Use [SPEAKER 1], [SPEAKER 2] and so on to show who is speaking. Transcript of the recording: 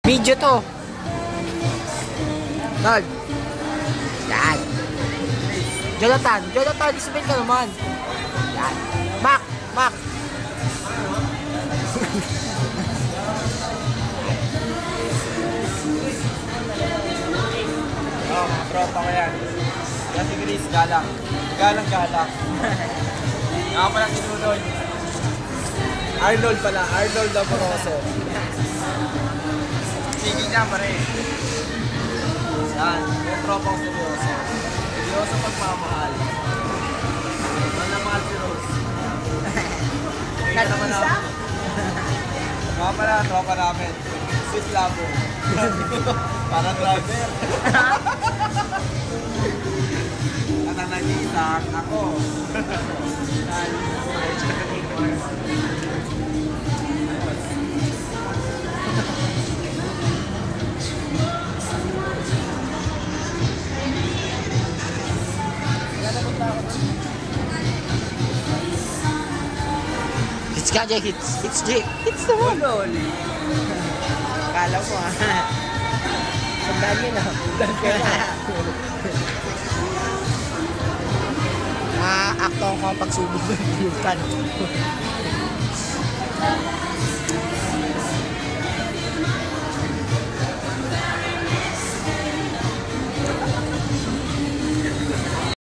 [SPEAKER 1] Video to. Lord. Yan. Jonathan, isipin ka naman. Yan. Mac.
[SPEAKER 2] Oh, mga tropa ko yan. Yan si Chris, galang. Galang. Nga pala sinunod. Arnold Amoroso. Sige niya pare. Yan, yung tropa ko seryoso. Seryoso pagmamahal. Mahal si Rose. Tingnan naman namin. Nga pala, tropa namin. Sweet Labo. Para driver. At ang nag-iisang ako.
[SPEAKER 1] It's Kajay, it's Jake. It's the one.
[SPEAKER 2] Kala ko
[SPEAKER 1] Sandaan yun ah. Akto ko pagsubok ng vulkan.